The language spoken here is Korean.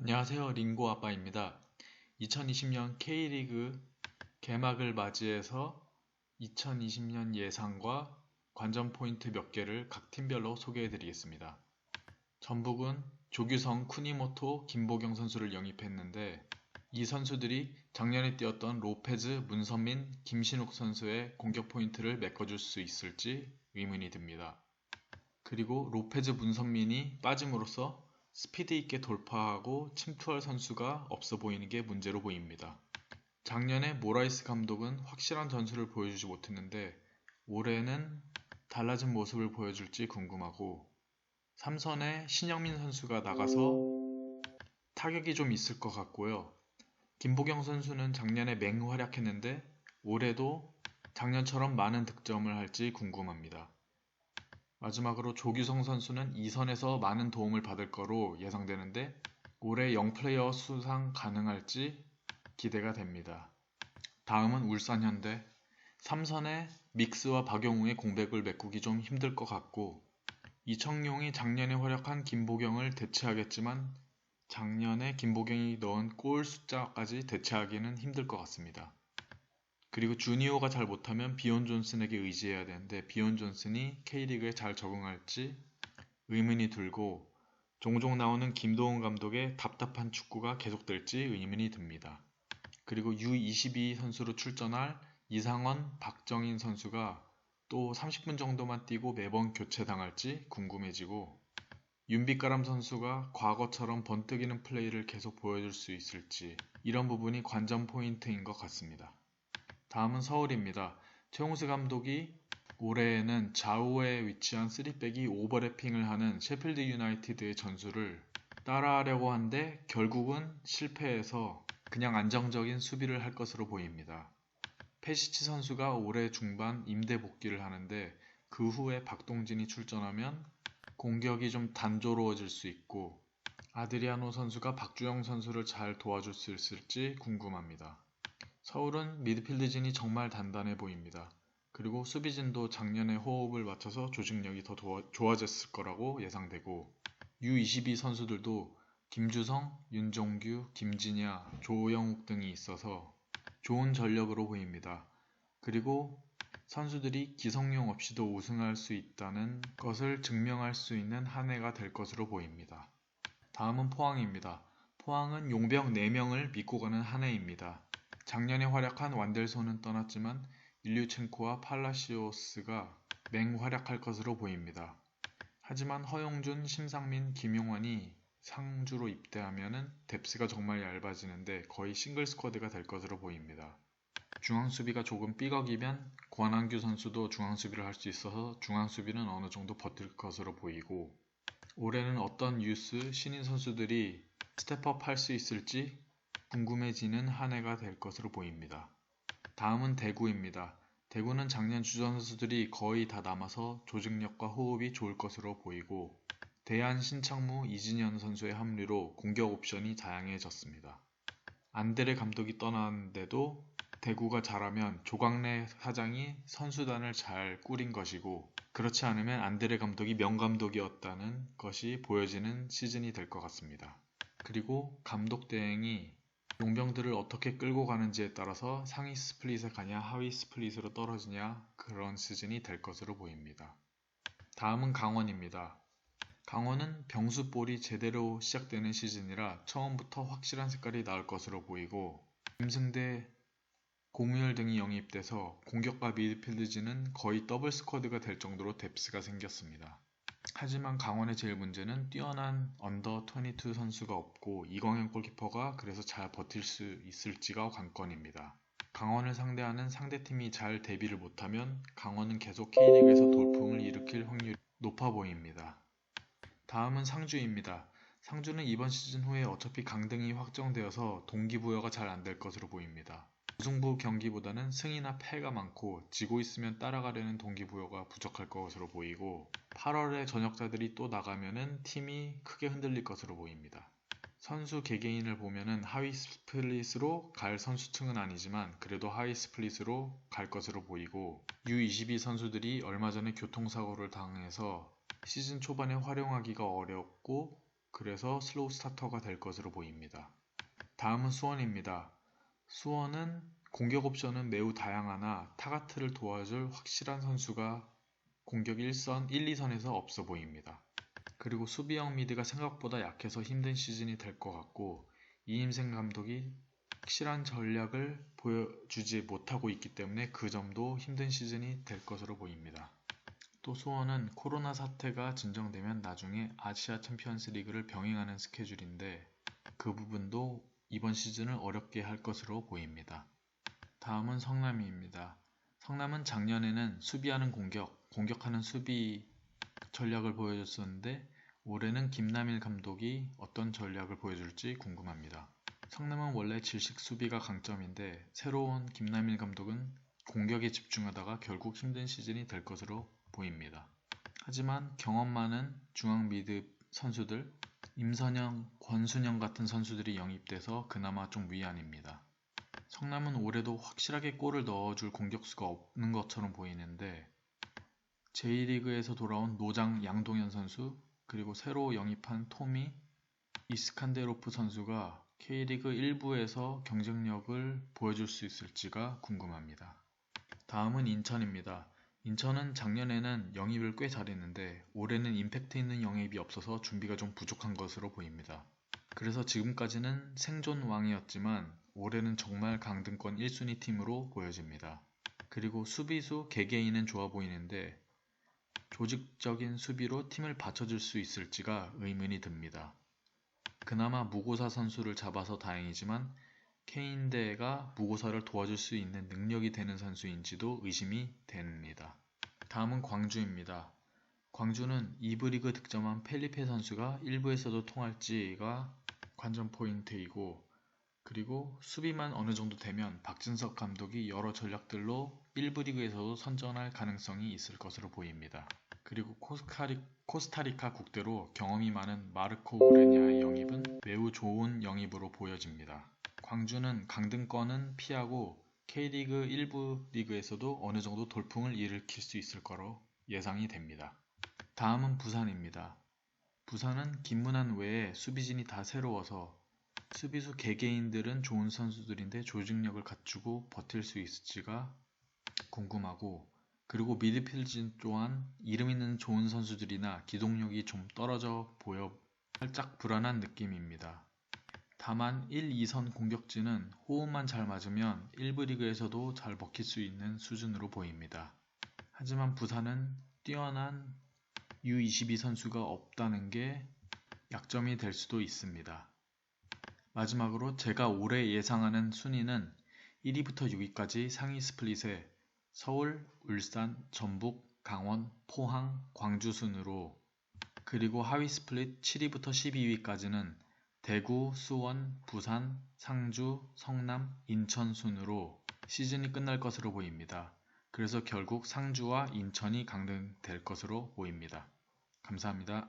안녕하세요. 링고 아빠입니다. 2020년 K리그 개막을 맞이해서 2020년 예상과 관전 포인트 몇 개를 각 팀별로 소개해 드리겠습니다. 전북은 조규성, 쿠니모토, 김보경 선수를 영입했는데 이 선수들이 작년에 뛰었던 로페즈, 문선민, 김신욱 선수의 공격 포인트를 메꿔줄 수 있을지 의문이 듭니다. 그리고 로페즈, 문선민이 빠짐으로써 스피드 있게 돌파하고 침투할 선수가 없어 보이는 게 문제로 보입니다. 작년에 모라이스 감독은 확실한 전술을 보여주지 못했는데 올해는 달라진 모습을 보여줄지 궁금하고 삼선에 신영민 선수가 나가서 타격이 좀 있을 것 같고요. 김보경 선수는 작년에 맹활약했는데 올해도 작년처럼 많은 득점을 할지 궁금합니다. 마지막으로 조규성 선수는 2선에서 많은 도움을 받을 거로 예상되는데 올해 영플레이어 수상 가능할지 기대가 됩니다. 다음은 울산현대. 3선에 믹스와 박용우의 공백을 메꾸기 좀 힘들 것 같고 이청용이 작년에 활약한 김보경을 대체하겠지만 작년에 김보경이 넣은 골 숫자까지 대체하기는 힘들 것 같습니다. 그리고 주니오가 잘 못하면 비온 존슨에게 의지해야 되는데 비온 존슨이 K리그에 잘 적응할지 의문이 들고 종종 나오는 김도훈 감독의 답답한 축구가 계속될지 의문이 듭니다. 그리고 U22 선수로 출전할 이상원, 박정인 선수가 또 30분 정도만 뛰고 매번 교체당할지 궁금해지고 윤빛가람 선수가 과거처럼 번뜩이는 플레이를 계속 보여줄 수 있을지 이런 부분이 관전 포인트인 것 같습니다. 다음은 서울입니다. 최용수 감독이 올해에는 좌우에 위치한 3백이 오버래핑을 하는 셰필드 유나이티드의 전술을 따라하려고 하는데 결국은 실패해서 그냥 안정적인 수비를 할 것으로 보입니다. 페시치 선수가 올해 중반 임대 복귀를 하는데 그 후에 박동진이 출전하면 공격이 좀 단조로워질 수 있고 아드리아노 선수가 박주영 선수를 잘 도와줄 수 있을지 궁금합니다. 서울은 미드필드진이 정말 단단해 보입니다. 그리고 수비진도 작년에 호흡을 맞춰서 조직력이 더 좋아졌을 거라고 예상되고 U22 선수들도 김주성, 윤종규, 김진야, 조영욱 등이 있어서 좋은 전력으로 보입니다. 그리고 선수들이 기성용 없이도 우승할 수 있다는 것을 증명할 수 있는 한 해가 될 것으로 보입니다. 다음은 포항입니다. 포항은 용병 4명을 믿고 가는 한 해입니다. 작년에 활약한 완델손은 떠났지만 일류첸코와 팔라시오스가 맹활약할 것으로 보입니다. 하지만 허용준, 심상민, 김용환이 상주로 입대하면 뎁스가 정말 얇아지는데 거의 싱글 스쿼드가 될 것으로 보입니다. 중앙수비가 조금 삐걱이면 권한규 선수도 중앙수비를 할 수 있어서 중앙수비는 어느 정도 버틸 것으로 보이고 올해는 어떤 유스 신인 선수들이 스텝업 할 수 있을지 궁금해지는 한 해가 될 것으로 보입니다. 다음은 대구입니다. 대구는 작년 주전 선수들이 거의 다 남아서 조직력과 호흡이 좋을 것으로 보이고 대한 신창무, 이진현 선수의 합류로 공격 옵션이 다양해졌습니다. 안드레 감독이 떠났는데도 대구가 잘하면 조광래 사장이 선수단을 잘 꾸린 것이고 그렇지 않으면 안드레 감독이 명감독이었다는 것이 보여지는 시즌이 될 것 같습니다. 그리고 감독 대행이 용병들을 어떻게 끌고 가는지에 따라서 상위 스플릿에 가냐 하위 스플릿으로 떨어지냐 그런 시즌이 될 것으로 보입니다. 다음은 강원입니다. 강원은 병수볼이 제대로 시작되는 시즌이라 처음부터 확실한 색깔이 나올 것으로 보이고 김승대, 고무열 등이 영입돼서 공격과 미드필드진은 거의 더블 스쿼드가 될 정도로 뎁스가 생겼습니다. 하지만 강원의 제일 문제는 뛰어난 언더 22 선수가 없고 이광현 골키퍼가 그래서 잘 버틸 수 있을지가 관건입니다. 강원을 상대하는 상대팀이 잘 대비를 못하면 강원은 계속 K리그에서 돌풍을 일으킬 확률이 높아 보입니다. 다음은 상주입니다. 상주는 이번 시즌 후에 어차피 강등이 확정되어서 동기부여가 잘 안 될 것으로 보입니다. 우승부 경기보다는 승이나 패가 많고 지고 있으면 따라가려는 동기부여가 부족할 것으로 보이고 8월에 전역자들이 또 나가면은 팀이 크게 흔들릴 것으로 보입니다. 선수 개개인을 보면은 하위 스플릿으로 갈 선수층은 아니지만 그래도 하위 스플릿으로 갈 것으로 보이고 U22 선수들이 얼마 전에 교통사고를 당해서 시즌 초반에 활용하기가 어렵고 그래서 슬로우 스타터가 될 것으로 보입니다. 다음은 수원입니다. 수원은 공격 옵션은 매우 다양하나 타가트를 도와줄 확실한 선수가 공격 1선, 1, 2선에서 없어 보입니다. 그리고 수비형 미드가 생각보다 약해서 힘든 시즌이 될 것 같고 이임생 감독이 확실한 전략을 보여주지 못하고 있기 때문에 그 점도 힘든 시즌이 될 것으로 보입니다. 또 수원은 코로나 사태가 진정되면 나중에 아시아 챔피언스 리그를 병행하는 스케줄인데 그 부분도 이번 시즌을 어렵게 할 것으로 보입니다. 다음은 성남입니다. 성남은 작년에는 수비하는 공격하는 수비 전략을 보여줬었는데 올해는 김남일 감독이 어떤 전략을 보여줄지 궁금합니다. 성남은 원래 질식 수비가 강점인데 새로운 김남일 감독은 공격에 집중하다가 결국 힘든 시즌이 될 것으로 보입니다. 하지만 경험 많은 중앙 미드 선수들 임선영, 권순영 같은 선수들이 영입돼서 그나마 좀 위안입니다. 성남은 올해도 확실하게 골을 넣어줄 공격수가 없는 것처럼 보이는데 J리그에서 돌아온 노장 양동현 선수 그리고 새로 영입한 토미 이스칸데로프 선수가 K리그 1부에서 경쟁력을 보여줄 수 있을지가 궁금합니다. 다음은 인천입니다. 인천은 작년에는 영입을 꽤 잘했는데 올해는 임팩트 있는 영입이 없어서 준비가 좀 부족한 것으로 보입니다. 그래서 지금까지는 생존왕이었지만 올해는 정말 강등권 1순위 팀으로 보여집니다. 그리고 수비수 개개인은 좋아 보이는데 조직적인 수비로 팀을 받쳐줄 수 있을지가 의문이 듭니다. 그나마 무고사 선수를 잡아서 다행이지만 케인대가 무고사를 도와줄 수 있는 능력이 되는 선수인지도 의심이 됩니다. 다음은 광주입니다. 광주는 2부 리그 득점한 펠리페 선수가 1부에서도 통할지가 관전 포인트이고 그리고 수비만 어느 정도 되면 박진석 감독이 여러 전략들로 1부 리그에서도 선전할 가능성이 있을 것으로 보입니다. 그리고 코스타리카 국대로 경험이 많은 마르코 우레냐의 영입은 매우 좋은 영입으로 보여집니다. 광주는 강등권은 피하고 K리그 1부 리그에서도 어느 정도 돌풍을 일으킬 수 있을 거로 예상이 됩니다. 다음은 부산입니다. 부산은 김문환 외에 수비진이 다 새로워서 수비수 개개인들은 좋은 선수들인데 조직력을 갖추고 버틸 수 있을지가 궁금하고 그리고 미드필드 또한 이름 있는 좋은 선수들이나 기동력이 좀 떨어져 보여 살짝 불안한 느낌입니다. 다만 1, 2선 공격진은 호흡만 잘 맞으면 1부 리그에서도 잘 먹힐 수 있는 수준으로 보입니다. 하지만 부산은 뛰어난 U22 선수가 없다는 게 약점이 될 수도 있습니다. 마지막으로 제가 올해 예상하는 순위는 1위부터 6위까지 상위 스플릿에 서울, 울산, 전북, 강원, 포항, 광주 순으로 그리고 하위 스플릿 7위부터 12위까지는 대구, 수원, 부산, 상주, 성남, 인천 순으로 시즌이 끝날 것으로 보입니다. 그래서 결국 상주와 인천이 강등될 것으로 보입니다. 감사합니다.